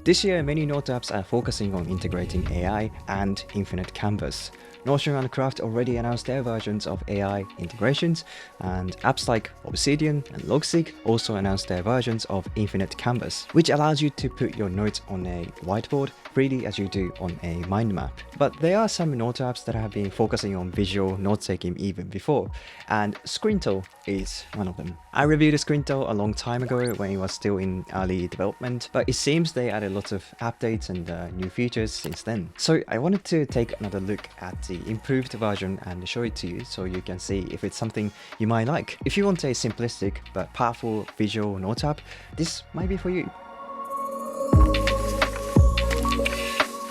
This year, many Note apps are focusing on integrating AI and infinite canvas. Notion and Craft already announced their versions of AI integrations, and apps like Obsidian and Logseq also announced their versions of infinite canvas, which allows you to put your notes on a whiteboard freely as you do on a mind map. But there are some Note apps that have been focusing on visual note-taking even before, and Scrintal is one of them. I reviewed Scrintal a long time ago when it was still in early development, but it seems they added lots of updates and new features since then. So I wanted to take another look at the improved version and show it to you so you can see if it's something you might like. If you want a simplistic but powerful visual note app, this might be for you.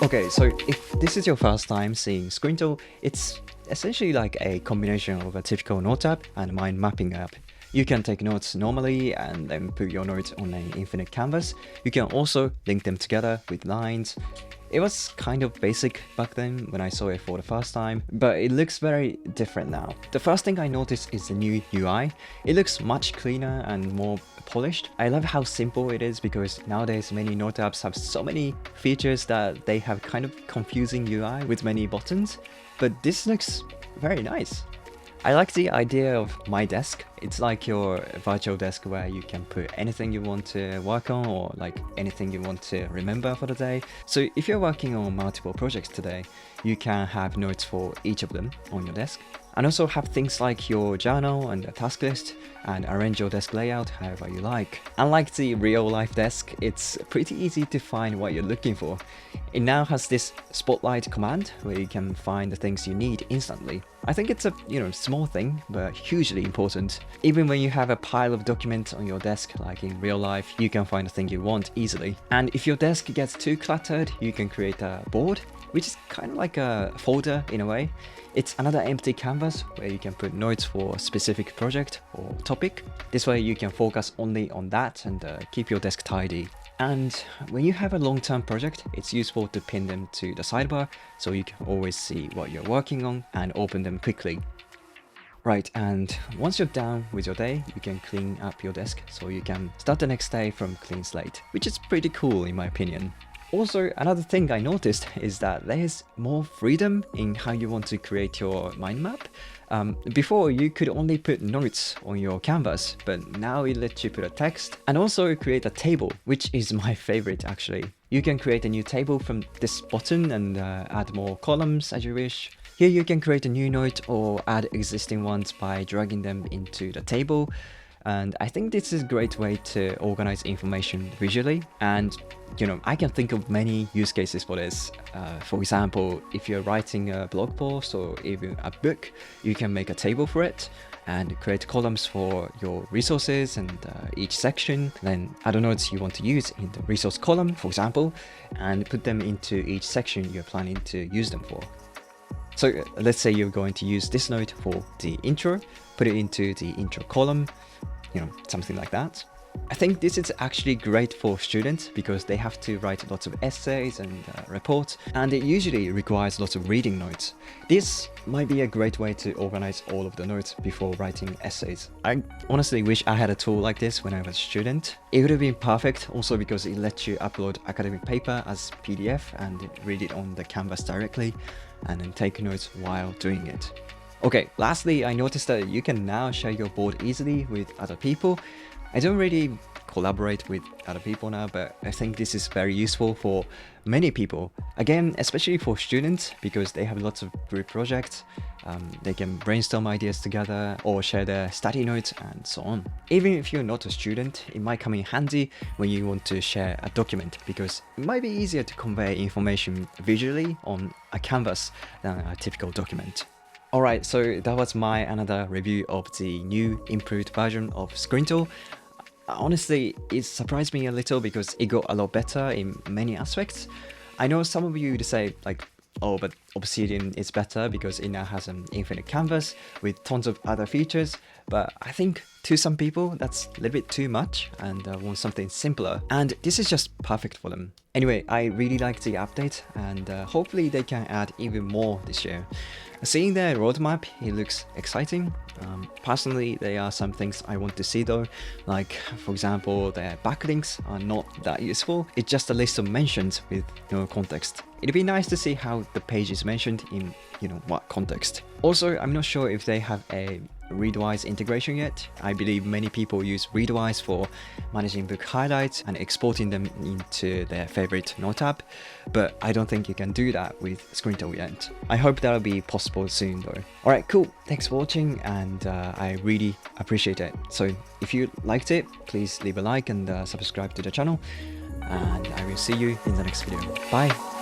Okay, so if this is your first time seeing Scrintal, it's essentially like a combination of a typical note app and mind mapping app. You can take notes normally and then put your notes on an infinite canvas. You can also link them together with lines. It was kind of basic back then when I saw it for the first time, but it looks very different now. The first thing I noticed is the new UI. It looks much cleaner and more polished. I love how simple it is because nowadays many note apps have so many features that they have kind of confusing UI with many buttons, but this looks very nice. I like the idea of My Desk. It's like your virtual desk where you can put anything you want to work on or like anything you want to remember for the day. So if you're working on multiple projects today, you can have notes for each of them on your desk. And also have things like your journal and a task list and arrange your desk layout however you like. Unlike the real life desk, it's pretty easy to find what you're looking for. It now has this spotlight command where you can find the things you need instantly. I think it's a small thing, but hugely important. Even when you have a pile of documents on your desk, like in real life, you can find the thing you want easily. And if your desk gets too cluttered, you can create a board, which is kind of like a folder in a way. It's another empty canvas where you can put notes for a specific project or topic. This way you can focus only on that and keep your desk tidy. And when you have a long-term project, it's useful to pin them to the sidebar so you can always see what you're working on and open them quickly. Right, and once you're done with your day, you can clean up your desk so you can start the next day from clean slate, which is pretty cool in my opinion. Also, another thing I noticed is that there's more freedom in how you want to create your mind map. Before, you could only put notes on your canvas, but now it lets you put a text and also create a table, which is my favorite actually. You can create a new table from this button and add more columns as you wish. Here you can create a new note or add existing ones by dragging them into the table. And I think this is a great way to organize information visually. And I can think of many use cases for this. For example, if you're writing a blog post or even a book, you can make a table for it and create columns for your resources and each section. Then add the notes you want to use in the resource column, for example, and put them into each section you're planning to use them for. So let's say you're going to use this note for the intro, put it into the intro column, something like that. I think this is actually great for students because they have to write lots of essays and reports, and it usually requires lots of reading notes. This might be a great way to organize all of the notes before writing essays. I honestly wish I had a tool like this when I was a student. It would have been perfect also because it lets you upload academic paper as PDF and read it on the canvas directly and then take notes while doing it. Okay, lastly, I noticed that you can now share your board easily with other people. I don't really collaborate with other people now, but I think this is very useful for many people. Again, especially for students, because they have lots of group projects. They can brainstorm ideas together or share their study notes and so on. Even if you're not a student, it might come in handy when you want to share a document because it might be easier to convey information visually on a canvas than a typical document. Alright, so that was my another review of the new improved version of Scrintal. Honestly, it surprised me a little because it got a lot better in many aspects. I know some of you would say like, oh, but Obsidian is better because it now has an infinite canvas with tons of other features. but I think to some people that's a little bit too much and want something simpler, and this is just perfect for them. Anyway, I really like the update, and hopefully they can add even more this year. Seeing their roadmap, it looks exciting. Personally, there are some things I want to see though, like for example, their backlinks are not that useful. It's just a list of mentions with no context. It'd be nice to see how the page is mentioned in, what context. Also, I'm not sure if they have a Readwise integration yet. I believe many people use Readwise for managing book highlights and exporting them into their favorite note app, but I don't think you can do that with Scrintal yet. I hope that'll be possible soon though. Alright, cool. Thanks for watching, and I really appreciate it. So if you liked it, please leave a like and subscribe to the channel, and I will see you in the next video. Bye!